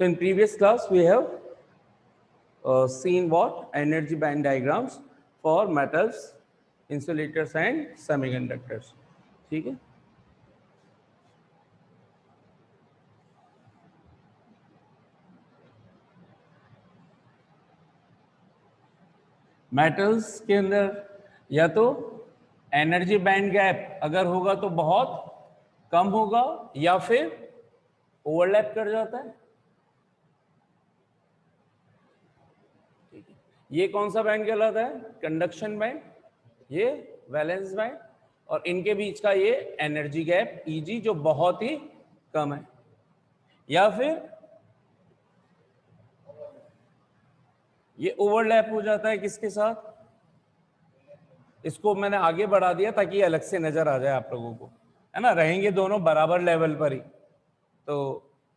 So in previous class we have seen what energy band diagrams for metals, insulators and semiconductors. ठीक है. Metals के अंदर या तो एनर्जी बैंड गैप अगर होगा तो बहुत कम होगा या फिर ओवरलैप कर जाता है. ठीक है. ये कौन सा बैंड कहलाता है? Conduction band. ये वैलेंस बैंड. और इनके बीच का ये एनर्जी गैप Eg जो बहुत ही कम है. या फिर ये ओवरलैप हो जाता है किसके साथ? इसको मैंने आगे बढ़ा दिया ताकि ये अलग से नजर आ जाए आप लोगों को, है ना. रहेंगे दोनों बराबर लेवल पर ही. तो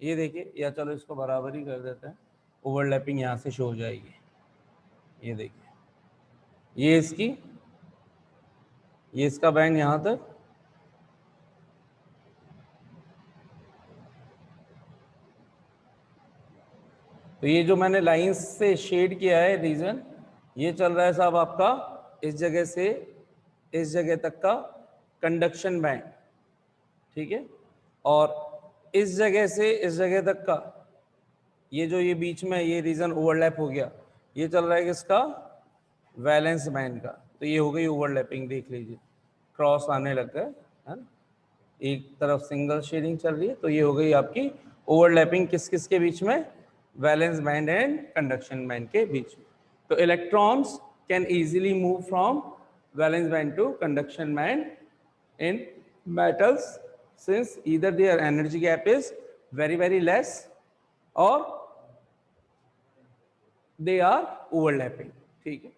ये देखिए, या चलो इसको बराबर ही कर देते हैं. ओवरलैपिंग यहाँ से शो हो जाएगी. ये देखिए, ये इसका बैंड यहाँ तक, तो ये जो मैंने लाइंस से शेड किया है रीजन, ये चल रहा है साहब आपका इस जगह से इस जगह तक का कंडक्शन बैंड. ठीक है. और इस जगह से इस जगह तक का ये जो ये बीच में ये रीजन ओवरलैप हो गया, ये चल रहा है किसका? वैलेंस बैंड का. तो ये हो गई ओवरलैपिंग. देख लीजिए क्रॉस आने लग गए, है ना. एक तरफ सिंगल शेडिंग चल रही है, तो ये हो गई आपकी ओवरलैपिंग किस किस के बीच में? Valence band and conduction band के बीच में. तो electrons can easily move from valence band to conduction band in metals since either their energy gap is very less or they are overlapping. ठीक है.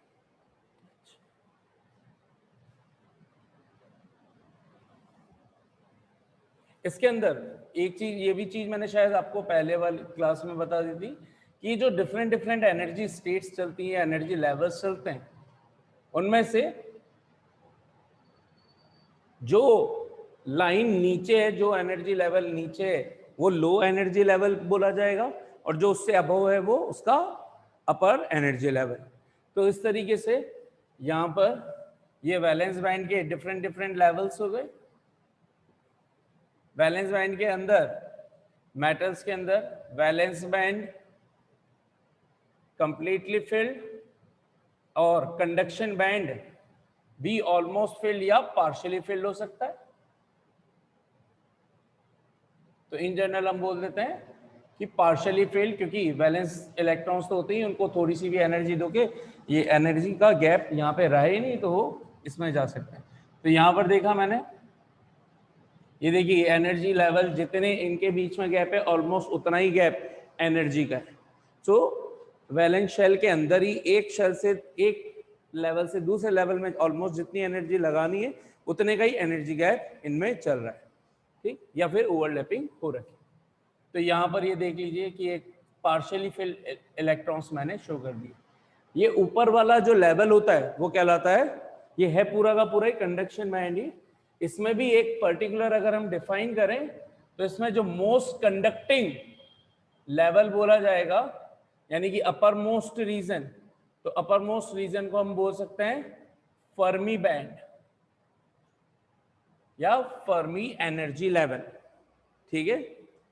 इसके अंदर एक चीज, ये भी चीज मैंने शायद आपको पहले वाली क्लास में बता दी थी कि जो डिफरेंट एनर्जी स्टेट्स चलती है, एनर्जी लेवल्स चलते हैं, उनमें से जो लाइन नीचे है, जो एनर्जी लेवल नीचे है, वो लो एनर्जी लेवल बोला जाएगा, और जो उससे अबव है वो उसका अपर एनर्जी लेवल. तो इस तरीके से यहाँ पर ये वैलेंस बैंड के डिफरेंट लेवल्स हो गए. वैलेंस बैंड के अंदर, मेटल्स के अंदर वैलेंस बैंड कंप्लीटली फिल्ड और कंडक्शन बैंड भी ऑलमोस्ट फिल्ड या पार्शियली फिल्ड हो सकता है. तो इन जनरल हम बोल देते हैं कि पार्शियली फिल्ड, क्योंकि वैलेंस इलेक्ट्रॉन्स तो होते ही, उनको थोड़ी सी भी एनर्जी दोगे, ये एनर्जी का गैप यहाँ पे रहे ही नहीं, तो वो इसमें जा सकते हैं. तो यहाँ पर देखा मैंने, ये देखिए एनर्जी लेवल जितने इनके बीच में गैप है, ऑलमोस्ट उतना ही गैप एनर्जी का है. तो वैलेंस शेल के अंदर ही एक शेल से एक लेवल से दूसरे लेवल में ऑलमोस्ट जितनी एनर्जी लगानी है उतने का ही एनर्जी गैप इनमें चल रहा है. ठीक. या फिर ओवरलैपिंग हो रही है. तो यहाँ पर ये देख लीजिए कि एक पार्शियली फिल्ड इलेक्ट्रॉन्स मैंने शो कर दिए. ये ऊपर वाला जो लेवल होता है वो कहलाता है, ये है पूरा का पूरा ही कंडक्शन बैंड ही. इसमें भी एक पर्टिकुलर अगर हम डिफाइन करें तो इसमें जो मोस्ट कंडक्टिंग लेवल बोला जाएगा, यानी कि अपर मोस्ट रीजन, तो अपर मोस्ट रीजन को हम बोल सकते हैं फर्मी बैंड या फर्मी एनर्जी लेवल. ठीक है.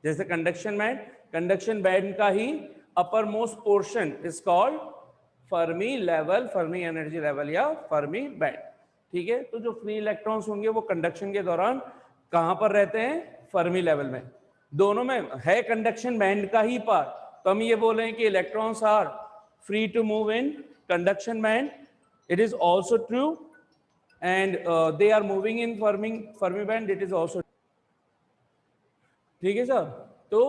जैसे कंडक्शन बैंड का ही uppermost portion is called Fermi level, Fermi energy level या फर्मी बैंड. ठीक है. तो जो फ्री इलेक्ट्रॉन्स होंगे वो कंडक्शन के दौरान कहां पर रहते हैं? फर्मी लेवल में. दोनों में है कंडक्शन बैंड का ही पार्ट. तो हम ये बोल रहे हैं कि electrons are free to move in conduction band. It is also true and they are moving in Fermi band, it is also. ठीक है सर. तो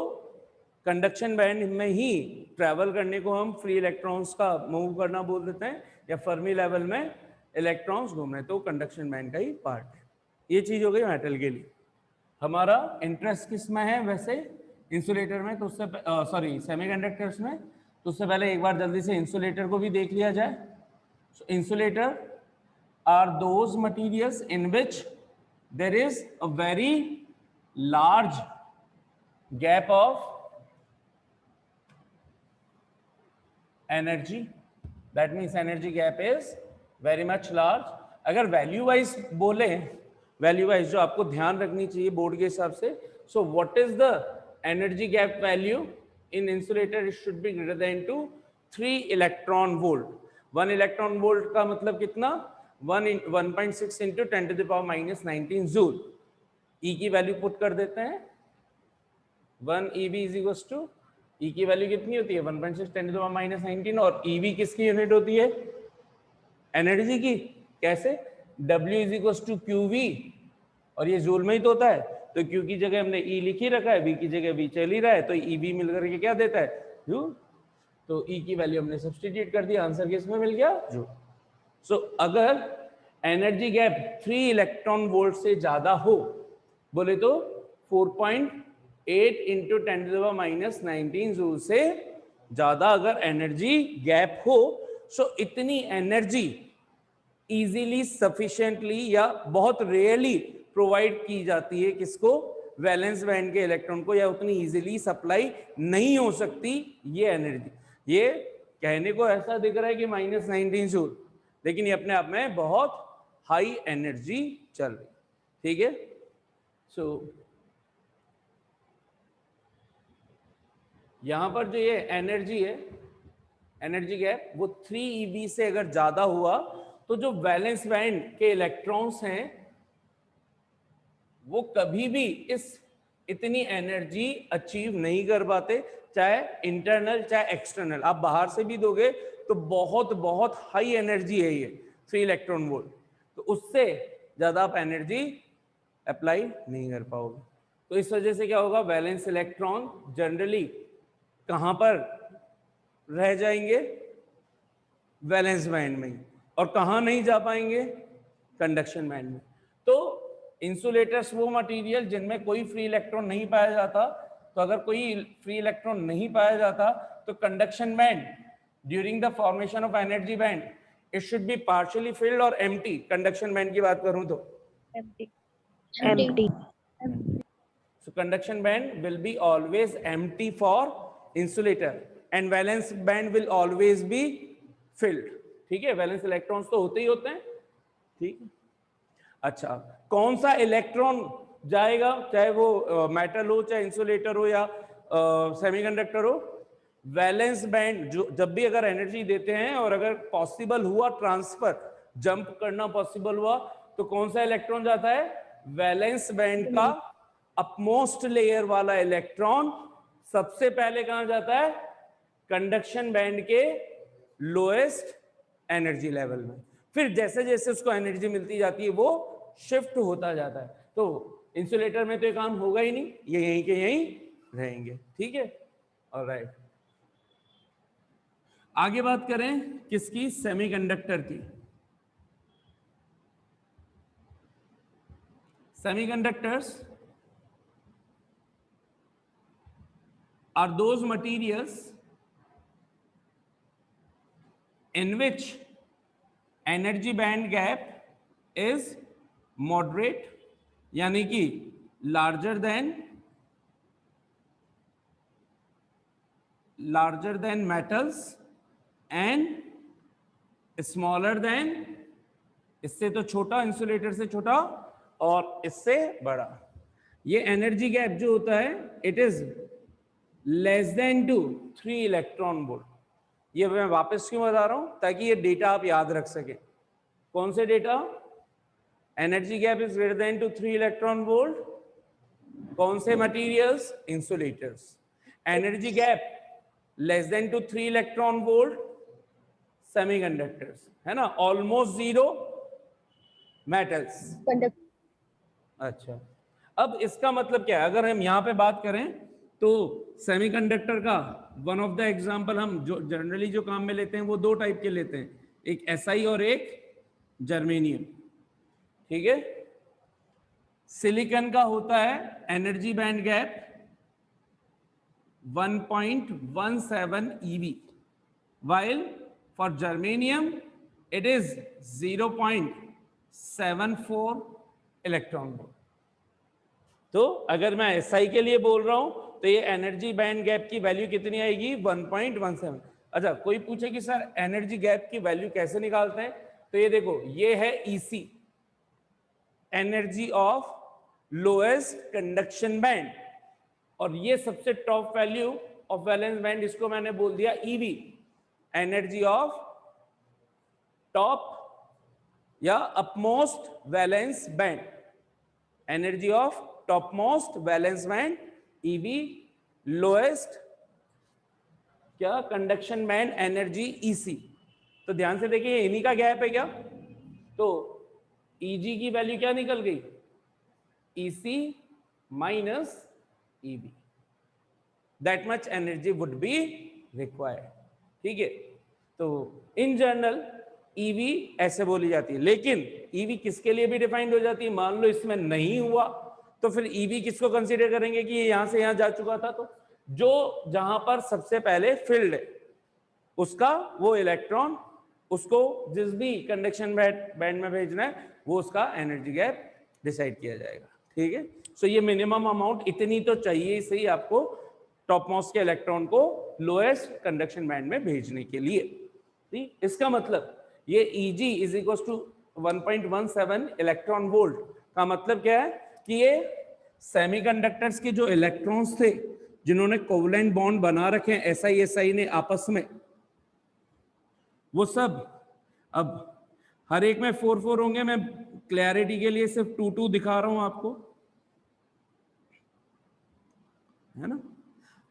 कंडक्शन बैंड में ही ट्रैवल करने को हम फ्री इलेक्ट्रॉन्स का मूव करना बोल देते हैं, या फर्मी लेवल में इलेक्ट्रॉन्स घूम रहे, तो कंडक्शन बैंड का ही पार्ट है. ये चीज हो गई मेटल के लिए. हमारा इंटरेस्ट किस में है वैसे? इंसुलेटर में. तो उससे सॉरी सेमीकंडक्टर्स में. तो उससे पहले एक बार जल्दी से इंसुलेटर को भी देख लिया जाए. Insulator are those materials in which there is a very large gap of energy, that means energy gap is very much large. अगर वैल्यू वाइज बोले, वैल्यू वाइज जो आपको ध्यान रखनी चाहिए बोर्ड के हिसाब से, so what is the energy gap value in insulator? It should be greater than to 3 electron volt. 1 electron volt का मतलब कितना? 1.6 इंटू 10⁻⁻19 जूल। ई की वैल्यू पुट कर देते हैं, 1 EV इज इक्वल्स टू, ई की वैल्यू कितनी होती है? 1.6 10⁻⁻19। और EV किसकी यूनिट होती है? एनर्जी की। कैसे? W is equals to QV, और ये जूल में ही तो होता है, तो Q की जगह हमने E लिख ही रखा है, V की जगह V चल ही रहा है, तो EV मिलकर के क्या देता है? जूल। तो E की वैल्यू हमने सब्स्टिट्यूट कर दिया, आंसर किस में मिल गया? जूल। सो अगर एनर्जी गैप 3 इलेक्ट्रॉन वोल्ट से ज्यादा हो, बोले तो 4.8 इंटू 10⁻⁻19 जूल से ज्यादा अगर एनर्जी गैप हो, सो इतनी एनर्जी इजीली, सफिशिएंटली या बहुत रेयरली प्रोवाइड की जाती है किसको? वैलेंस बैंड के इलेक्ट्रॉन को, या उतनी इजीली सप्लाई नहीं हो सकती ये एनर्जी। ये कहने को ऐसा दिख रहा है कि -19 जूल, लेकिन ये अपने आप में बहुत हाई एनर्जी चल रही, ठीक है। सो यहां पर जो ये एनर्जी है, एनर्जी गैप, वो 3 EV से अगर ज्यादा हुआ तो जो वैलेंस बैंड के इलेक्ट्रॉन्स हैं वो कभी भी इस इतनी एनर्जी अचीव नहीं कर पाते, चाहे इंटरनल चाहे एक्सटर्नल। आप बाहर से भी दोगे तो बहुत बहुत हाई एनर्जी है ये 3 इलेक्ट्रॉन वोल्ट, तो उससे ज्यादा आप एनर्जी अप्लाई नहीं कर पाओगे। तो इस वजह से क्या होगा? वैलेंस इलेक्ट्रॉन जनरली कहां पर रह जाएंगे? वैलेंस बैंड में। और कहां नहीं जा पाएंगे? कंडक्शन बैंड में। तो इंसुलेटर्स वो मटेरियल जिनमें कोई फ्री इलेक्ट्रॉन नहीं पाया जाता, तो अगर कोई फ्री इलेक्ट्रॉन नहीं पाया जाता तो conduction band during the formation of energy band it should B partially field और एम्प्टी। कंडक्शन बैंड की बात करूं तो empty. So conduction band will be always empty for insulator and valence band will always be filled, ठीक है। Valence electrons तो होते ही होते हैं, ठीक है। अच्छा, कौन सा इलेक्ट्रॉन जाएगा, चाहे वो मेटल हो, चाहे इंसुलेटर हो, या सेमीकंडक्टर हो? वैलेंस बैंड जो जब भी अगर एनर्जी देते हैं और अगर पॉसिबल हुआ ट्रांसफर, जंप करना पॉसिबल हुआ, तो कौन सा इलेक्ट्रॉन जाता है? वैलेंस बैंड का अपमोस्ट लेयर वाला इलेक्ट्रॉन सबसे पहले कहां जाता है? कंडक्शन बैंड के लोएस्ट एनर्जी लेवल में। फिर जैसे जैसे उसको एनर्जी मिलती जाती है वो शिफ्ट होता जाता है। तो इंसुलेटर में तो ये काम होगा ही नहीं, ये यहीं के यहीं रहेंगे, ठीक है। ऑलराइट, आगे बात करें किसकी? सेमीकंडक्टर की। Semiconductors are those materials in which energy band gap is moderate, यानी कि larger than metals and smaller than, इससे तो छोटा, इंसुलेटर से छोटा और इससे बड़ा। ये एनर्जी गैप जो होता है it is less than to 3 electron volt. ये मैं वापस क्यों बता रहा हूं? ताकि ये डेटा आप याद रख सके। कौन से data? Energy gap is greater than to 3 electron volt. कौन से materials? Insulators. Energy gap less than to 3 electron volt, semiconductors, है ना। Almost zero, metals. अच्छा, अब इसका मतलब क्या है? अगर हम यहां पे बात करें तो सेमीकंडक्टर का वन ऑफ द एग्जांपल हम जो जनरली जो काम में लेते हैं वो दो टाइप के लेते हैं, एक SI और एक जर्मेनियम, ठीक है। सिलिकॉन का होता है energy band gap 1.17 EV, while for germanium it is 0.74 electron volt. तो अगर मैं SI के लिए बोल रहा हूं तो ये एनर्जी बैंड गैप की वैल्यू कितनी आएगी? 1.17। अच्छा, कोई पूछे कि सर एनर्जी गैप की वैल्यू कैसे निकालते हैं, तो ये देखो, ये है EC, energy of lowest conduction band, और ये सबसे top value of valence band, इसको मैंने बोल दिया ईवी, एनर्जी ऑफ टॉप या upmost valence band, energy of topmost valence band, EV, lowest क्या कंडक्शन बैंड एनर्जी ईसी। तो ध्यान से देखिए, इन्हीं का गैप है क्या, तो ईजी की वैल्यू क्या निकल गई, EC minus EV, that much energy would be required. ठीक है, तो इन जनरल ईवी ऐसे बोली जाती है, लेकिन ईवी किसके लिए भी डिफाइंड हो जाती है, मान लो इसमें नहीं हुआ तो फिर ईवी किसको कंसीडर करेंगे कि ये यहां से यहां जा चुका था, तो जो जहां पर सबसे पहले फील्ड है उसका वो इलेक्ट्रॉन, उसको जिस भी कंडक्शन बैंड में भेजना है वो उसका एनर्जी गैप डिसाइड किया जाएगा। ठीक है, सो ये मिनिमम अमाउंट इतनी तो चाहिए सही आपको टॉप मोस्ट के इलेक्ट्रॉन को लोएस्ट कंडक्शन बैंड में भेजने के लिए। ठीक, इसका मतलब ये Eg is equal to 1.17 electron volt का मतलब क्या है कि ये सेमीकंडक्टर्स के जो इलेक्ट्रॉन्स थे जिन्होंने कोवलेंट बॉन्ड बना रखे हैं SI ने आपस में, वो सब अब हर एक में 4 होंगे। मैं क्लैरिटी के लिए सिर्फ 2 दिखा रहा हूं आपको, है ना।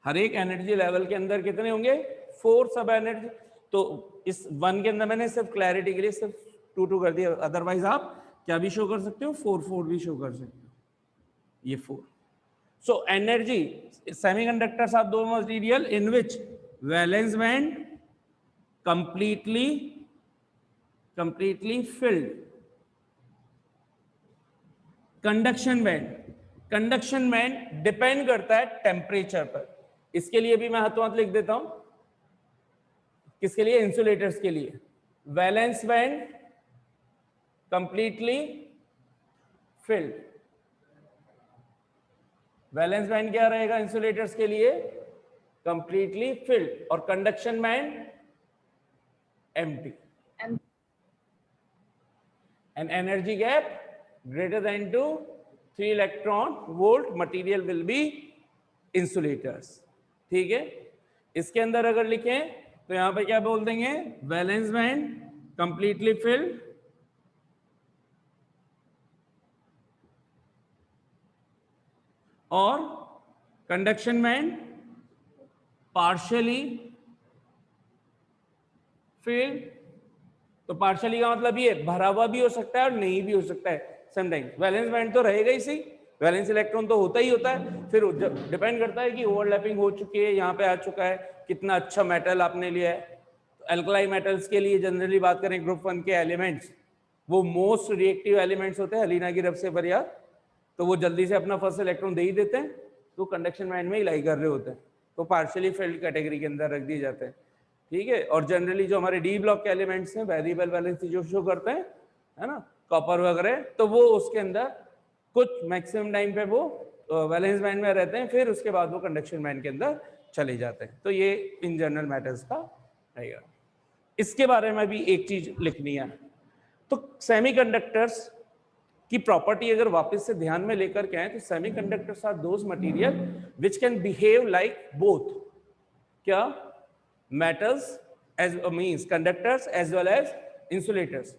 हर एक एनर्जी लेवल के अंदर कितने होंगे, 4 सब एनर्जी। तो इस 1 के अंदर मैंने सिर्फ क्लैरिटी के लिए सिर्फ 2 कर दिया, अदरवाइज आप क्या भी शो कर सकते हो, 4 भी शो कर सकते हो, ये 4। सो एनर्जी सेमीकंडक्टर्स आर दो material in which valence band completely filled, conduction band depend करता है टेम्परेचर पर। इसके लिए भी मैं हाथों हाथ लिख देता हूं, किसके लिए, इंसुलेटर्स के लिए। Valence band completely filled, valence band क्या रहेगा इंसुलेटर्स के लिए, कंप्लीटली फिल्ड, और conduction band empty. An energy gap greater than 3 electron volt material will be insulators। ठीक है, इसके अंदर अगर लिखें तो यहां पे क्या बोल देंगे, वैलेंस बैंड कंप्लीटली फिल्ड, और कंडक्शन बैंड पार्शियली फिल्ड। तो पार्शियली का मतलब ये भरा हुआ भी हो सकता है और नहीं भी हो सकता है समटाइम्स। वैलेंस बैंड तो रहेगा ही सही, वैलेंस इलेक्ट्रॉन तो होता ही होता है, फिर डिपेंड करता है कि ओवरलैपिंग हो चुकी है, यहाँ पे आ चुका है, कितना अच्छा मेटल आपने लिया है। तो एल्कलाई मेटल्स के लिए जनरली बात करें, ग्रुप 1 के एलिमेंट्स वो मोस्ट रिएक्टिव एलिमेंट्स होते हैं, हलीना की रब से बरिया, तो वो जल्दी से अपना फर्स्ट इलेक्ट्रॉन दे ही देते हैं, तो कंडक्शन बैंड में ही लाई कर रहे होते हैं, तो पार्शियली फिल्ड कैटेगरी के अंदर रख दिए जाते हैं। ठीक है, और जनरली जो हमारे डी ब्लॉक के एलिमेंट्स हैं, वेरिएबल वैलेंसी जो शो करते हैं, है ना, कॉपर वगैरह, तो वो उसके अंदर कुछ मैक्सिमम टाइम पे वो वैलेंस बैंड में रहते हैं, फिर उसके बाद वो कंडक्शन बैंड के अंदर चले जाते हैं। तो ये इन जनरल मैटर्स का रहेगा। इसके बारे में भी एक चीज लिखनी है, तो सेमीकंडक्टर्स की प्रॉपर्टी अगर वापस से ध्यान में लेकर के आए तो semiconductors are those material which can behave like both क्या metals as means conductors as well as insulators।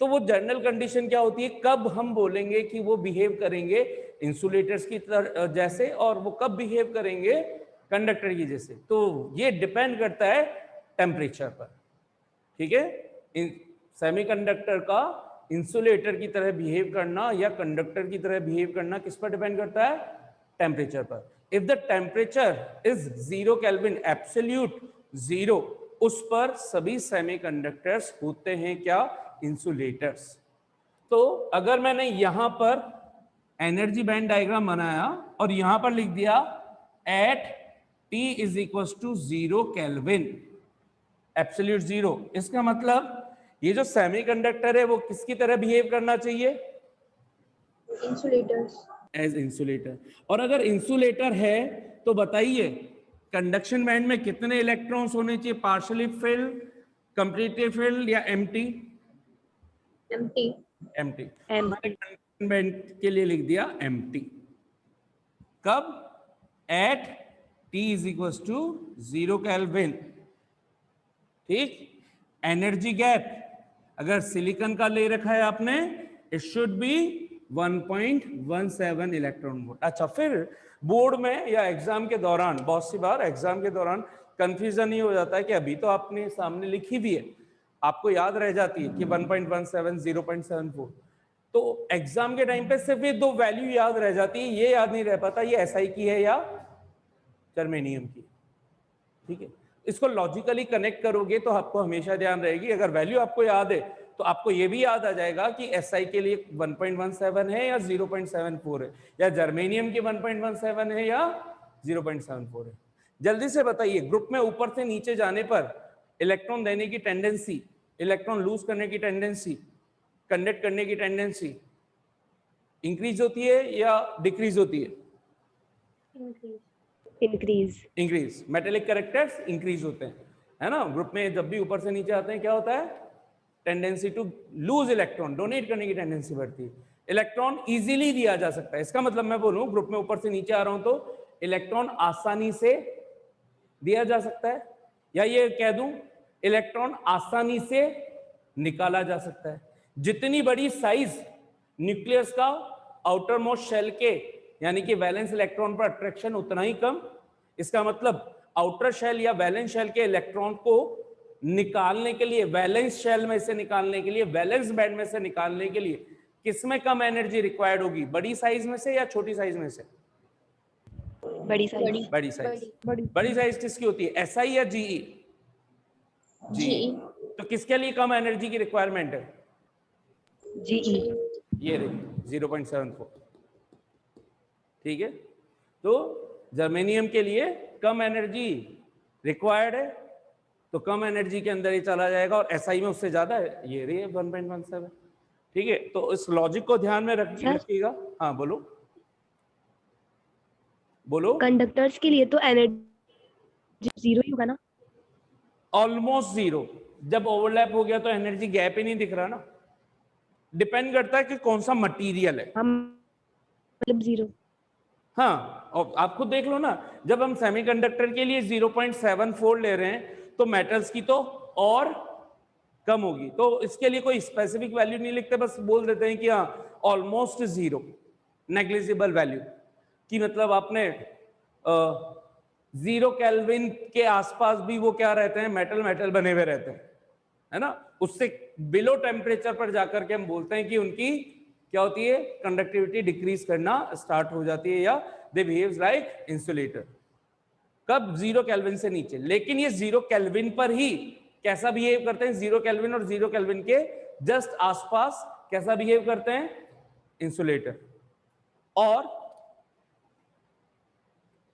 तो वो जनरल कंडीशन क्या होती है, कब हम बोलेंगे कि वो बिहेव करेंगे इंसुलेटर्स की तरह जैसे, और वो कब बिहेव करेंगे कंडक्टर की जैसे, तो ये डिपेंड करता है टेम्परेचर पर। ठीक है, सेमीकंडक्टर का इंसुलेटर की तरह बिहेव करना या कंडक्टर की तरह बिहेव करना किस पर डिपेंड करता है, टेम्परेचर पर। If the temperature is 0 kelvin, absolute 0, उस पर सभी सेमीकंडक्टर्स होते हैं क्या, इंसुलेटर्स। तो अगर मैंने यहां पर एनर्जी बैंड डायग्राम बनाया और यहां पर लिख दिया at T is equal to 0 kelvin, absolute 0, इसका मतलब ये जो सेमीकंडक्टर है वो किसकी तरह बिहेव करना चाहिए, इंसुलेटर्स, एज इंसुलेटर। और अगर इंसुलेटर है तो बताइए कंडक्शन बैंड में कितने इलेक्ट्रॉन्स होने चाहिए, पार्शियली फिल्ड, कंप्लीटली फिल्ड या एम्प्टी? एम्प्टी। एम्प्टी। एम्प्टी। मैंने कंडक्शन बैंड के लिए लिख दिया एम्प्टी। कब? At T is equal to 0 kelvin. ठीक। एनर्जी गैप अगर सिलिकॉन का ले रखा है आपने, it should be 1.17 electron volt. अच्छा, फिर बोर्ड में या एग्जाम के दौरान बहुत सी बार एग्जाम के दौरान कंफ्यूजन ये हो जाता है कि अभी तो आपने सामने लिखी भी है, आपको याद रह जाती है कि 1.17, 0.74, तो एग्जाम के टाइम पे सिर्फ ये दो वैल्यू याद रह जाती है, ये याद नहीं रह पाता ये SI की है या जर्मेनियम की। ठीक है, इसको लॉजिकली कनेक्ट करोगे तो आपको हमेशा ध्यान रहेगी। अगर वैल्यू आपको याद है तो आपको ये भी याद आ जाएगा कि SI के लिए 1.17 है या 0.74 है, या जर्मेनियम की 1.17 है या 0.74 है। जल्दी से बताइए, ग्रुप में ऊपर से नीचे जाने पर इलेक्ट्रॉन देने की टेंडेंसी, इलेक्ट्रॉन लूज करने की टेंडेंसी, कंडक्ट करने की टेंडेंसी इंक्रीज होती है या डिक्रीज होती है? Increase. Increase. Metallic characters increase होते हैं, है ना। ग्रुप में जब भी ऊपर से नीचे आते हैं क्या होता है? Tendency to lose electron, donate करने की टेंडेंसी बढ़ती है। इलेक्ट्रॉन इजीली दिया जा सकता है, इसका मतलब मैं बोलूं ग्रुप में ऊपर से नीचे आ रहा हूं तो इलेक्ट्रॉन आसानी से दिया जा सकता है, या ये कह दूं इलेक्ट्रॉन आसानी से निकाला जा सकता है। जितनी बड़ी साइज न्यूक्लियस का आउटर मोस्ट शेल के यानी कि वैलेंस इलेक्ट्रॉन पर अट्रैक्शन उतना ही कम। इसका मतलब आउटर शेल या वैलेंस शेल के इलेक्ट्रॉन को निकालने के लिए, वैलेंस शेल में से निकालने के लिए, वैलेंस बैंड में से निकालने के लिए किसमें कम एनर्जी रिक्वायर्ड होगी, बड़ी साइज में से या छोटी साइज में से? बड़ी साइज। बड़ी साइज। बड़ी साइज किसकी होती है, SI या GE? GE। तो किसके लिए कम एनर्जी की रिक्वायरमेंट है? GE। ये रही 0.74। ठीक है, तो जर्मेनियम के लिए कम एनर्जी रिक्वायर्ड है, तो कम एनर्जी के अंदर ही चला जाएगा, और SI में उससे ज्यादा है, ये रही 1.17। ठीक है, तो इस लॉजिक को ध्यान में रखिएगा। हाँ बोलो बोलो। कंडक्टर्स के लिए तो एनर्जी जीरो ही होगा ना? Almost zero. जब ओवरलैप हो गया तो एनर्जी गैप ही नहीं दिख रहा ना। डिपेंड करता है कि कौन सा मटेरियल है। हम मतलब जीरो। हाँ, और आप खुद देख लो ना, जब हम सेमीकंडक्टर के लिए 0.74 ले रहे हैं तो मेटल्स की तो और कम होगी। तो इसके लिए कोई स्पेसिफिक वैल्यू नहीं लिखते, बस बोल देते हैं कि हाँ ऑलमोस्ट जीरो, नेग्लिजिबल वैल्यू की मतलब आपने 0 केल्विन के आसपास भी वो क्या रहते हैं, मेटल मेटल बने हुए रहते हैं, है ना। उससे बिलो टेम्परेचर पर जाकर के हम बोलते हैं कि उनकी क्या होती है, कंडक्टिविटी डिक्रीज करना स्टार्ट हो जाती है, या दे बिहेव्स लाइक इंसुलेटर। कब? 0 केल्विन से नीचे। लेकिन ये 0 केल्विन पर ही कैसा बिहेव करते हैं, 0 केल्विन और 0 केल्विन के जस्ट आसपास कैसा बिहेव करते हैं, इंसुलेटर। और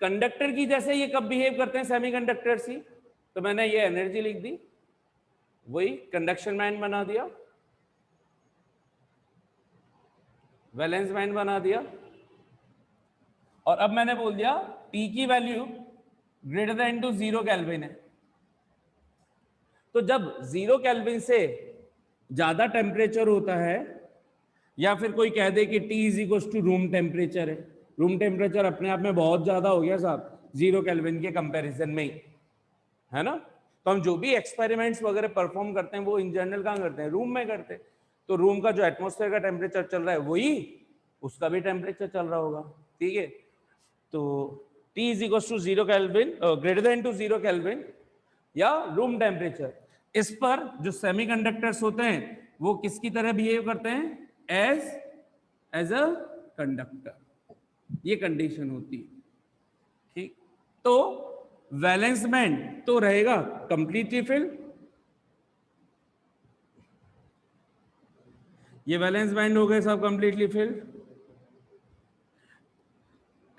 कंडक्टर की जैसे ये कब बिहेव करते हैं, सेमीकंडक्टर्स ही। तो मैंने ये एनर्जी लिख दी, वही कंडक्शन बैंड बना दिया, वैलेंस बैंड बना दिया, और अब मैंने बोल दिया T की value greater than to 0 kelvin है। तो जब 0 केल्विन से ज्यादा टेम्परेचर होता है, या फिर कोई कह दे कि T is equal to room temperature है, रूम टेम्परेचर अपने आप में बहुत ज्यादा हो गया साहब 0 केल्विन के कंपैरिजन में ही, है ना। तो हम जो भी एक्सपेरिमेंट्स वगैरह परफॉर्म करते हैं वो इन जनरल कहाँ करते हैं, रूम में करते हैं। तो रूम का जो एटमॉस्फेयर का टेम्परेचर चल रहा है वही उसका भी टेम्परेचर चल रहा होगा। ठीक है, तो T is equal to 0 kelvin, greater than to 0 kelvin या रूम टेम्परेचर। इस पर जो सेमीकंडक्टर्स होते हैं वो किसकी तरह बिहेव करते हैं, एज अ कंडक्टर। ये कंडीशन होती है। ठीक, तो वैलेंस बैंड तो रहेगा कंप्लीटली फिल्ड, ये वैलेंस बैंड हो गए सब completely filled,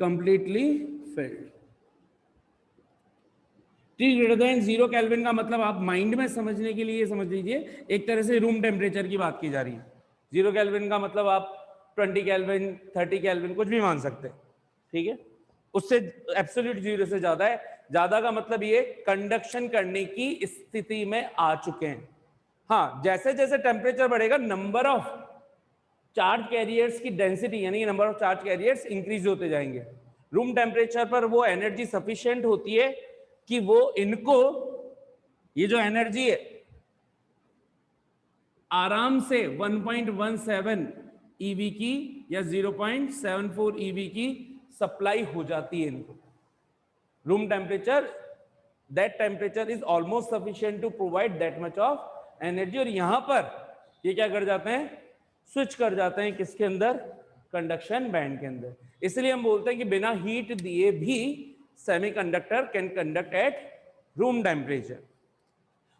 completely field. T greater than 0 kelvin का मतलब आप माइंड में समझने के लिए समझ लीजिए, एक तरह से रूम टेम्परेचर की बात की जा रही है। 0 केल्विन का मतलब आप 20 केल्विन, 30 केल्विन कुछ भी मान सकते हैं। ठीक है, उससे एब्सोल्यूट जीरो से ज्यादा है, ज्यादा का मतलब ये कंडक्शन करने की स्थिति में आ चुके हैं। हाँ, जैसे जैसे टेम्परेचर बढ़ेगा नंबर ऑफ चार्ज कैरियर्स की डेंसिटी यानी number of charge carriers increase होते जाएंगे। रूम टेम्परेचर पर वो एनर्जी सफिशिएंट होती है कि वो इनको, ये जो एनर्जी है आराम से 1.17 ईवी की या 0.74 ईवी की सप्लाई हो जाती है इनको। Room temperature, that temperature is almost sufficient to provide that much of energy. और यहां पर ये क्या कर जाते हैं, स्विच कर जाते हैं किसके अंदर, कंडक्शन बैंड के अंदर। इसलिए हम बोलते हैं कि बिना हीट दिए भी semiconductor can conduct at room temperature.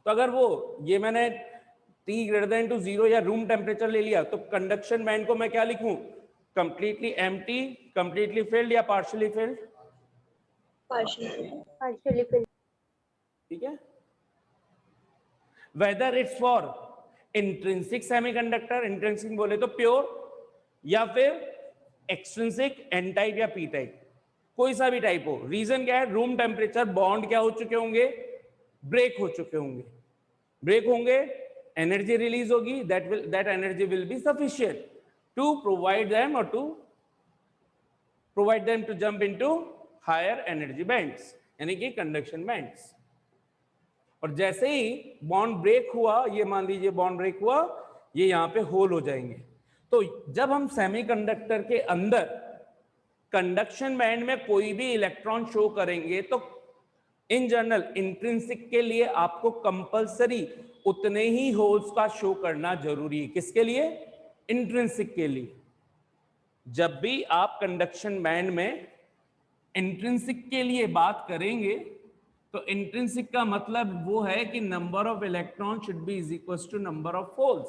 तो अगर वो ये मैंने T>0 या रूम टेम्परेचर ले लिया तो कंडक्शन बैंड को मैं क्या लिखूं, कंप्लीटली एम्प्टी, कंप्लीटली फिल्ड या पार्शियली फिल्ड, partially filled. ठीक है। Whether it's for intrinsic semiconductor, intrinsic बोले तो प्योर, या फिर एक्सट्रिंसिक एन टाइप या पी टाइप, कोई सा भी टाइप हो। रीजन क्या है, रूम टेम्परेचर बॉन्ड क्या हो चुके होंगे, ब्रेक हो चुके होंगे। ब्रेक होंगे, एनर्जी रिलीज होगी, that energy will be sufficient to provide them और to provide them to jump into higher energy bands यानी कि कंडक्शन बैंड्स। और जैसे ही बॉन्ड ब्रेक हुआ, ये मान लीजिए बॉन्ड ब्रेक हुआ, ये यहां पे होल हो जाएंगे। तो जब हम सेमीकंडक्टर के अंदर कंडक्शन बैंड में कोई भी इलेक्ट्रॉन शो करेंगे तो इन जनरल इंट्रिंसिक के लिए आपको कंपलसरी उतने ही होल्स का शो करना जरूरी है। किसके लिए, इंट्रिंसिक के लिए। जब भी आप कंडक्शन बैंड में इंट्रिंसिक के लिए बात करेंगे तो इंट्रिंसिक का मतलब वो है कि number of electron should be is equal to number of holes,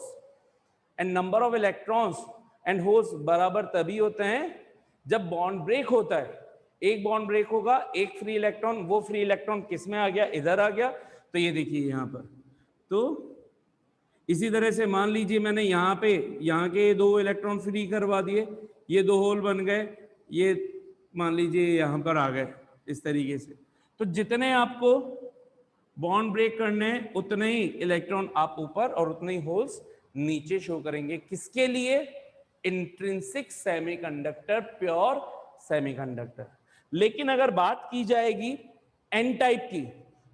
and number of electrons and holes बराबर तभी होते हैं जब बॉन्ड ब्रेक होता है। एक बॉन्ड ब्रेक होगा, एक फ्री इलेक्ट्रॉन, वो फ्री इलेक्ट्रॉन किस में आ गया, इधर आ गया। तो ये देखिए यहां पर, तो इसी तरह से मान लीजिए मैंने यहाँ पे यहाँ के 2 इलेक्ट्रॉन फ्री करवा दिए, ये 2 होल बन गए, ये मान लीजिए यहाँ पर आ गए इस तरीके से। तो जितने आपको बॉन्ड ब्रेक करने हैं उतने ही इलेक्ट्रॉन आप ऊपर और उतने ही होल्स नीचे शो करेंगे। किसके लिए, इंट्रिंसिक सेमीकंडक्टर, प्योर सेमीकंडक्टर। लेकिन अगर बात की जाएगी एन टाइप की,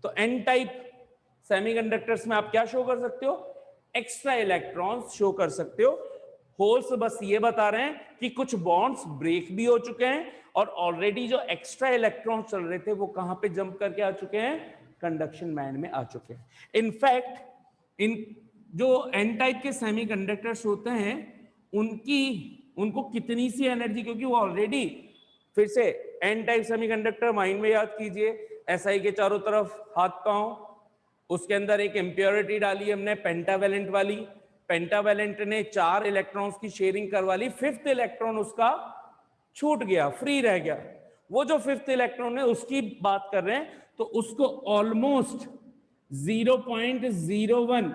तो एन टाइप सेमीकंडक्टर्स में आप क्या शो कर सकते हो, एक्स्ट्रा इलेक्ट्रॉन्स शो कर सकते हो। होल्स बस ये बता रहे हैं कि कुछ बॉन्ड्स ब्रेक भी हो चुके हैं और ऑलरेडी जो एक्स्ट्रा इलेक्ट्रॉन्स चल रहे थे वो कहां पे जंप करके आ चुके हैं, कंडक्शन बैंड में आ चुके हैं। इनफैक्ट इन जो एन टाइप के सेमीकंडक्टर्स होते हैं उनको कितनी सी एनर्जी, क्योंकि वो ऑलरेडी, फिर से एन टाइप सेमीकंडक्टर माइंड में याद कीजिए, SI के चारों तरफ हाथ पांव, उसके अंदर एक इंप्योरिटी डाली हमने पेंटावेलेंट वाली, पेंटावेलेंट ने 4 इलेक्ट्रॉन्स की शेयरिंग करवा ली, 5th इलेक्ट्रॉन उसका छूट गया, फ्री रह गया। वो जो 5th इलेक्ट्रॉन है उसकी बात कर रहे हैं, तो उसको ऑलमोस्ट 0.01,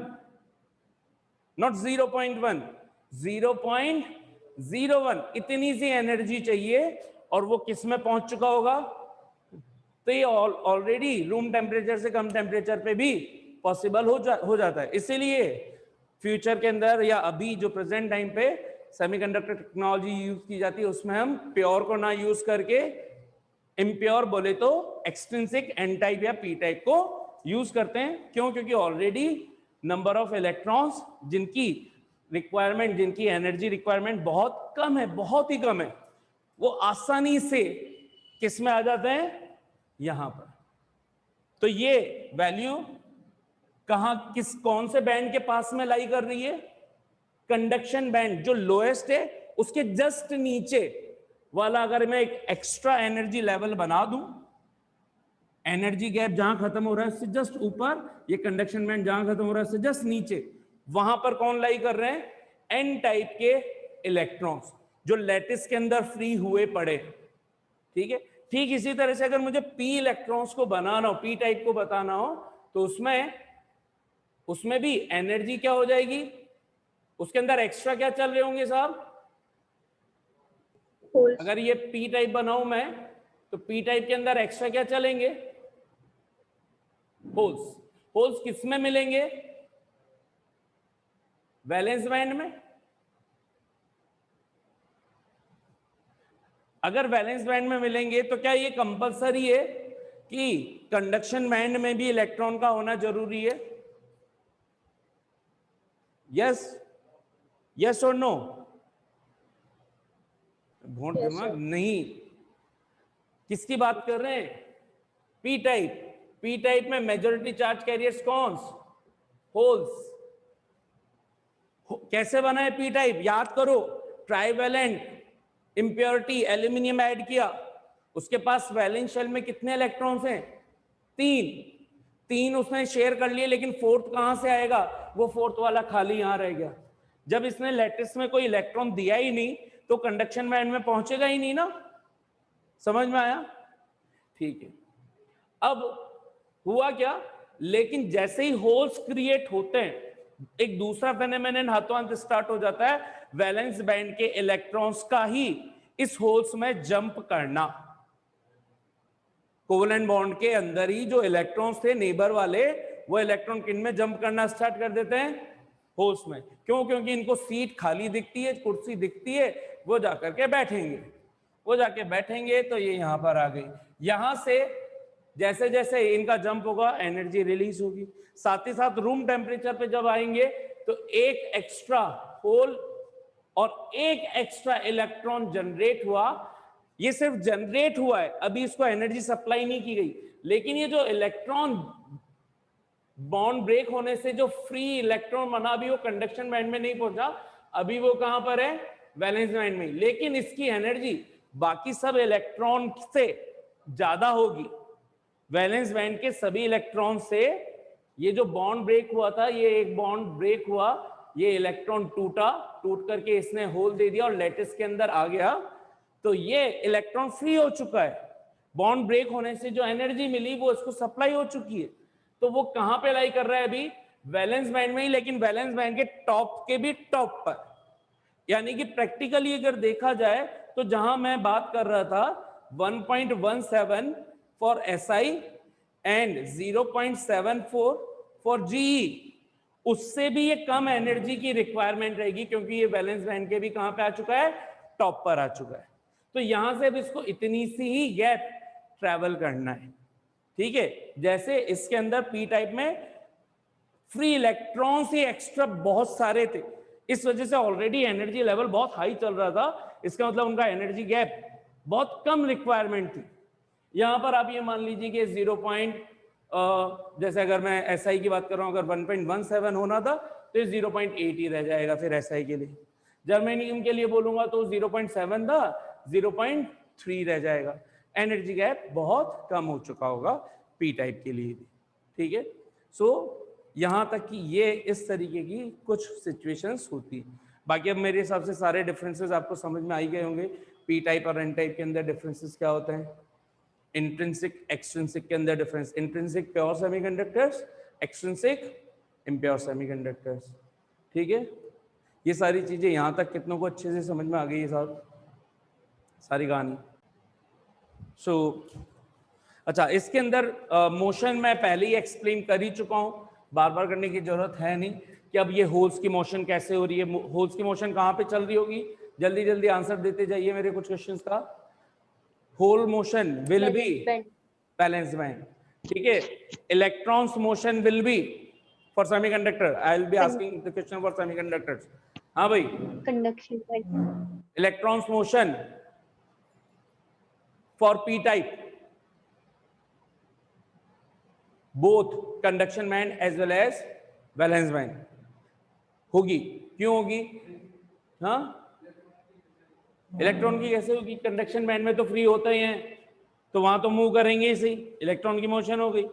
नॉट 0.1, 0.01 इतनी सी एनर्जी चाहिए और वो किस में पहुंच चुका होगा। तो ये ऑलरेडी रूम टेम्परेचर से कम टेम्परेचर पे भी पॉसिबल हो जाता है। इसीलिए फ्यूचर के अंदर या अभी जो प्रेजेंट टाइम पे सेमीकंडक्टर टेक्नोलॉजी यूज की जाती है उसमें हम प्योर को ना यूज करके इम्प्योर बोले तो एक्सट्रिंसिक एन टाइप या पी टाइप को यूज करते हैं। क्यों, क्योंकि ऑलरेडी नंबर ऑफ इलेक्ट्रॉन्स जिनकी रिक्वायरमेंट, जिनकी एनर्जी रिक्वायरमेंट बहुत कम है, बहुत ही कम है, वो आसानी से किस में आ जाते हैं, यहां पर। तो ये वैल्यू कहां, कौन से बैंड के पास में लाई कर रही है, कंडक्शन बैंड जो लोएस्ट है उसके जस्ट नीचे वाला अगर मैं एक एक्स्ट्रा एनर्जी लेवल बना दूं, एनर्जी गैप जहां खत्म हो रहा है उससे जस्ट ऊपर, ये कंडक्शन बैंड जहां खत्म हो रहा है उससे जस्ट नीचे, वहां पर कौन लाई कर रहे हैं, एन टाइप के इलेक्ट्रॉन्स जो लैटिस के अंदर फ्री हुए पड़े। ठीक है, ठीक इसी तरह से अगर मुझे पी इलेक्ट्रॉन्स को बनाना हो, पी टाइप को बताना हो, तो उसमें भी एनर्जी क्या हो जाएगी, उसके अंदर एक्स्ट्रा क्या चल रहे होंगे साहब। अगर ये पी टाइप बनाऊं मैं तो पी टाइप के अंदर एक्स्ट्रा क्या चलेंगे, होल्स। होल्स किस में मिलेंगे? वैलेंस बैंड में। अगर वैलेंस बैंड में मिलेंगे तो क्या ये कंपलसरी है कि कंडक्शन बैंड में भी इलेक्ट्रॉन का होना जरूरी है? यस, यस और नो? बहुत Yes, दिमाग sir. नहीं। किसकी बात कर रहे हैं? P type. पी टाइप में मेजॉरिटी चार्ज कैरियर्स कौन? होल्स। कैसे बना है पी टाइप? याद करो, ट्राइवेलेंट इंप्योरिटी एल्यूमिनियम ऐड किया, उसके पास वैलेंस शेल में कितने इलेक्ट्रॉन्स हैं? 3। 3 उसने शेयर कर लिए, लेकिन फोर्थ कहां से आएगा? वो फोर्थ वाला खाली यहां रह गया। जब इसने लैटिस में कोई इलेक्ट्रॉन दिया ही नहीं तो कंडक्शन बैंड में पहुंचेगा ही नहीं ना। समझ में आया? ठीक है। अब हुआ क्या, लेकिन जैसे ही होल्स क्रिएट होते हैं एक दूसरा फेनोमेनन हाथों हाथ स्टार्ट हो जाता है, वैलेंस बैंड के इलेक्ट्रॉन्स का ही इस होल्स में जंप करना। कोवेलेंट बॉन्ड के अंदर ही जो इलेक्ट्रॉन्स थे नेबर वाले, वो इलेक्ट्रॉन किन में जंप करना स्टार्ट कर देते हैं? होल्स में। क्यों? क्योंकि इनको सीट खाली दिखती है, कुर्सी दिखती है, वो जाकर के बैठेंगे। वो जाके बैठेंगे तो ये यहां पर आ गई। यहां से जैसे जैसे इनका जंप होगा एनर्जी रिलीज होगी। साथ ही साथ रूम टेम्परेचर पे जब आएंगे तो एक एक्स्ट्रा होल और एक एक्स्ट्रा इलेक्ट्रॉन जनरेट हुआ। ये सिर्फ जनरेट हुआ है, अभी इसको एनर्जी सप्लाई नहीं की गई। लेकिन ये जो इलेक्ट्रॉन बॉन्ड ब्रेक होने से जो फ्री इलेक्ट्रॉन बना, अभी वो कंडक्शन बैंड में नहीं पहुंचा, अभी वो कहां पर है? वैलेंस बैंड में। लेकिन इसकी एनर्जी बाकी सब इलेक्ट्रॉन से ज्यादा होगी। वैलेंस बैंड के सभी इलेक्ट्रॉन से ये जो बॉन्ड ब्रेक हुआ था, ये एक बॉन्ड ब्रेक हुआ, ये इलेक्ट्रॉन टूटा, टूट करके इसने होल दे दिया और लैटिस के अंदर आ गया, तो ये इलेक्ट्रॉन फ्री हो चुका है। बॉन्ड ब्रेक होने से जो एनर्जी मिली वो इसको सप्लाई हो चुकी है। तो वो कहां पे लाई कर रहा है अभी? वैलेंस बैंड में ही, लेकिन वैलेंस बैंड के टॉप के भी टॉप पर। यानी कि प्रैक्टिकली अगर देखा जाए तो जहां मैं बात कर रहा था 1.17 for SI and 0.74 for GE, उससे भी ये कम एनर्जी की रिक्वायरमेंट रहेगी, क्योंकि ये वैलेंस बैंड के भी कहां पे आ चुका है? टॉप पर आ चुका है। तो यहां से अब इसको इतनी सी ही गैप ट्रेवल करना है। ठीक है, जैसे इसके अंदर पी टाइप में फ्री इलेक्ट्रॉन्स ही एक्स्ट्रा बहुत सारे थे, इस वजह से ऑलरेडी एनर्जी लेवल बहुत हाई चल रहा था। इसका मतलब उनका एनर्जी गैप बहुत कम रिक्वायरमेंट थी। यहां पर आप ये मान लीजिए कि 0. जैसे अगर मैं SI की बात कर रहा हूं, अगर 1.17 होना था तो ये 0.8 ही रह जाएगा फिर SI के लिए। जर्मेनियम के लिए बोलूंगा तो 0.7 था, 0.3 रह जाएगा। एनर्जी गैप बहुत कम हो चुका होगा पी टाइप के लिए भी। ठीक है, सो यहां तक कि ये इस तरीके की कुछ सिचुएशंस होती है। बाकी अब मेरे हिसाब से सारे डिफरेंसेस आपको समझ में आ ही गए होंगे। पी टाइप और एन टाइप के अंदर डिफरेंसेस क्या होते हैं, इंट्रिंसिक एक्सट्रिंसिक के अंदर difference, intrinsic pure semiconductors, extrinsic impure semiconductors. ठीक है, ये सारी चीजें यहां तक कितनों को अच्छे से समझ में आ गई है साहब, सारी कहानी? सो अच्छा, इसके अंदर मोशन मैं पहले ही एक्सप्लेन कर ही चुका हूं, बार बार करने की जरूरत है नहीं कि अब ये होल्स की मोशन कैसे हो रही है। होल्स की मोशन कहां पे चल रही होगी? जल्दी जल्दी आंसर देते जाइए मेरे कुछ क्वेश्चंस का। Hole motion will be valence band. ठीक है, electrons motion will be for semiconductor, I will be asking the question for semiconductors. हाँ भाई, conduction band, electrons motion for P type, both conduction band as well as valence band होगी। क्यों होगी? हाँ, electron की कैसे होगी? कंडक्शन बैंड में तो फ्री होता ही है, तो वहां तो मूव करेंगे ही सही, इलेक्ट्रॉन की मोशन हो गई।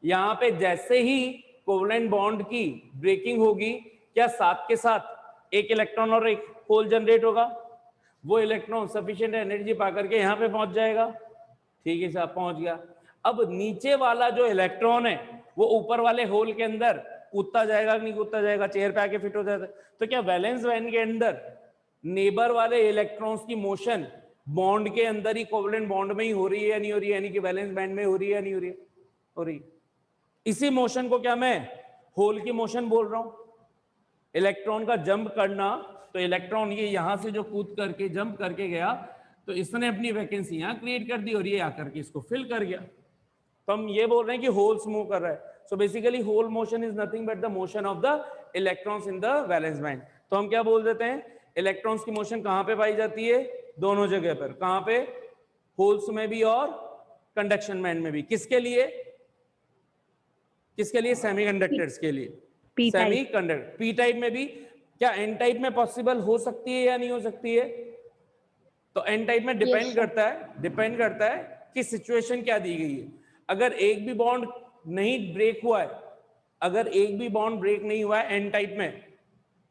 यहां पे जैसे ही कोवेलेंट बॉन्ड की ब्रेकिंग होगी, क्या साथ के साथ एक इलेक्ट्रॉन और एक होल जनरेट होगा? वो इलेक्ट्रॉन सफिशिएंट एनर्जी पा करके यहां पे पहुंच जाएगा। ठीक है साहब, पहुंच गया। अब नीचे वाला जो इलेक्ट्रॉन है वो ऊपर वाले होल के अंदर कूदता जाएगा कि नहीं कूदता जाएगा? चेयर पे आके फिट हो जाता है। तो क्या वैलेंस बैंड के अंदर नेबर वाले इलेक्ट्रॉन्स की मोशन बॉन्ड के अंदर ही कोवेलेंट बॉन्ड में ही हो रही है या नहीं हो रही है? यानी कि वैलेंस बैंड में हो रही है या नहीं हो रही है? हो रही है। इसी मोशन को क्या मैं होल की मोशन बोल रहा हूं। इलेक्ट्रॉन का जंप करना, तो इलेक्ट्रॉन ये यहां से जो कूद करके जंप करके गया, तो इसने अपनी वैकेंसी यहां क्रिएट कर दी और ये आकर के इसको फिल कर गया। तो हम ये बोल रहे हैं कि होल्स मूव कर रहा है। So basically hole motion is nothing but the motion of the electrons in the valence band. तो हम क्या बोल देते हैं, इलेक्ट्रॉन्स की मोशन कहां पे पाई जाती है, दोनों जगह पर। कहां पे, होल्स में भी और कंडक्शन बैंड में भी। किसके लिए, किसके लिए, सेमीकंडक्टर्स के लिए। P type। Semiconductor P type में भी, क्या एन टाइप में पॉसिबल हो सकती है या नहीं हो सकती है। तो एन टाइप में डिपेंड करता है कि सिचुएशन क्या दी गई है। अगर एक भी बॉन्ड नहीं ब्रेक हुआ है, अगर एक भी बॉन्ड ब्रेक नहीं हुआ है एन टाइप में,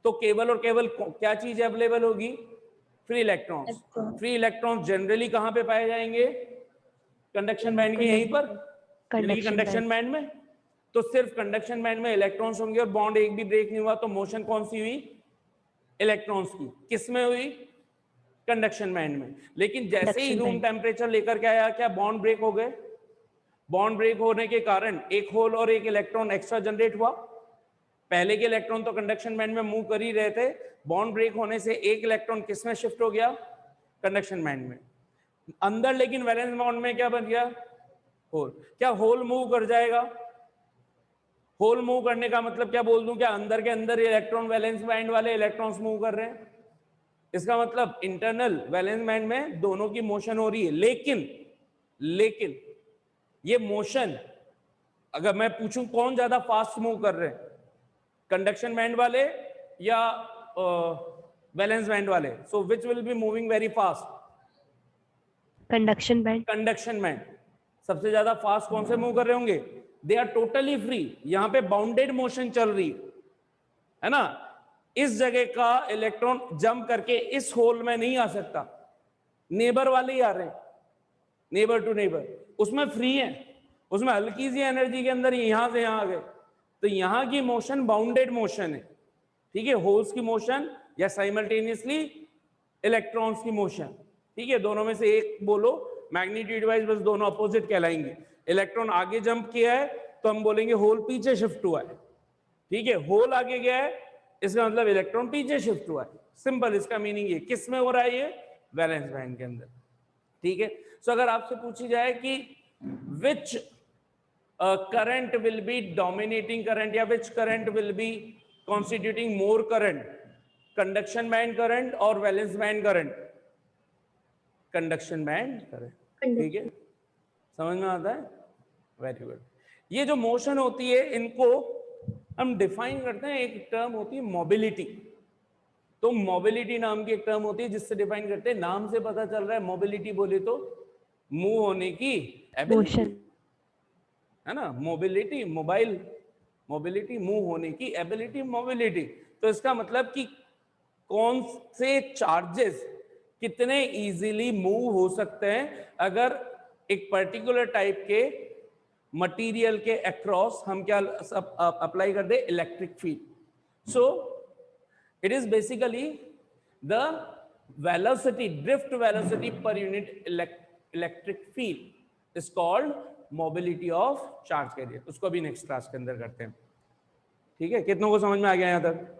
तो केवल और केवल क्या चीज अवेलेबल होगी, free electrons. Free electrons generally कहां पे पाए जाएंगे, कंडक्शन बैंड के यहीं पर, कंडक्शन बैंड में। तो सिर्फ कंडक्शन बैंड में इलेक्ट्रॉन्स होंगे और बॉन्ड एक भी ब्रेक नहीं हुआ, तो मोशन कौन सी हुई, इलेक्ट्रॉन्स की। किस में हुई, कंडक्शन बैंड में। लेकिन जैसे ही रूम टेम्परेचर लेकर के आया, क्या बॉन्ड ब्रेक हो गए। बॉन्ड ब्रेक होने के कारण एक होल और एक इलेक्ट्रॉन एक्स्ट्रा जनरेट हुआ। पहले के इलेक्ट्रॉन तो कंडक्शन बैंड में मूव कर ही रहे थे, बॉन्ड ब्रेक होने से एक इलेक्ट्रॉन किस में शिफ्ट हो गया, कंडक्शन बैंड में अंदर। लेकिन वैलेंस बॉन्ड में क्या बन गया, होल। क्या होल मूव कर जाएगा, होल मूव करने का मतलब क्या बोल दूं, क्या अंदर के अंदर इलेक्ट्रॉन वैलेंस बैंड वाले इलेक्ट्रॉन्स मूव कर रहे हैं। इसका मतलब इंटरनल वैलेंस बैंड में दोनों की मोशन हो रही है। लेकिन ये मोशन, अगर मैं पूछूं कौन ज्यादा फास्ट मूव कर रहे हैं, कंडक्शन बैंड वाले या वैलेंस बैंड वाले। So which will be moving very fast, conduction band. Conduction band सबसे ज्यादा फास्ट कौन से मूव कर रहे होंगे, दे आर टोटली फ्री। यहां पे बाउंडेड मोशन चल रही है ना। इस जगह का इलेक्ट्रॉन जंप करके इस होल में नहीं आ सकता, नेबर वाले ही आ रहे हैं, नेबर टू नेबर, उसमें फ्री है, उसमें हल्की सी एनर्जी के अंदर यहां से यहां आ गए। तो यहां की मोशन बाउंडेड मोशन है, ठीक है, होल्स की मोशन या साइमल्टेनियसली इलेक्ट्रॉन्स की मोशन, ठीक है। दोनों में से एक बोलो, मैग्नीट्यूड वाइज बस दोनों अपोजिट कहलाएंगे। इलेक्ट्रॉन आगे जंप किया है तो हम बोलेंगे होल पीछे शिफ्ट हुआ है, ठीक है। होल आगे गया है, इसका मतलब इलेक्ट्रॉन पीछे शिफ्ट हुआ है। सिंपल इसका मीनिंग ये। किस में हो रहा है ये, वैलेंस बैंड के अंदर, ठीक है। सो अगर आपसे पूछी जाए कि which current will be dominating current या which current will be constituting more current, conduction band current और valence band current, conduction band current, ठीक है। समझ में आता है, वेरी गुड। ये जो मोशन होती है इनको हम डिफाइन करते हैं, एक टर्म होती है मोबिलिटी। तो मोबिलिटी नाम की एक टर्म होती है जिससे डिफाइन करते हैं, नाम से पता चल रहा है मोबिलिटी बोले तो मूव होने की एबिलिटी, है ना। मोबिलिटी, मोबाइल, मोबिलिटी मूव होने की एबिलिटी, मोबिलिटी। तो इसका मतलब कि कौन से चार्जेस कितने इजीली मूव हो सकते हैं अगर एक पर्टिकुलर टाइप के मटेरियल के अक्रॉस हम क्या अप्लाई कर दे, electric field. So it is basically the velocity, drift velocity per unit electric field is called mobility of charge carrier. उसको भी नेक्स्ट क्लास के अंदर करते हैं, ठीक है। कितनों को समझ में आ गया यहां तक।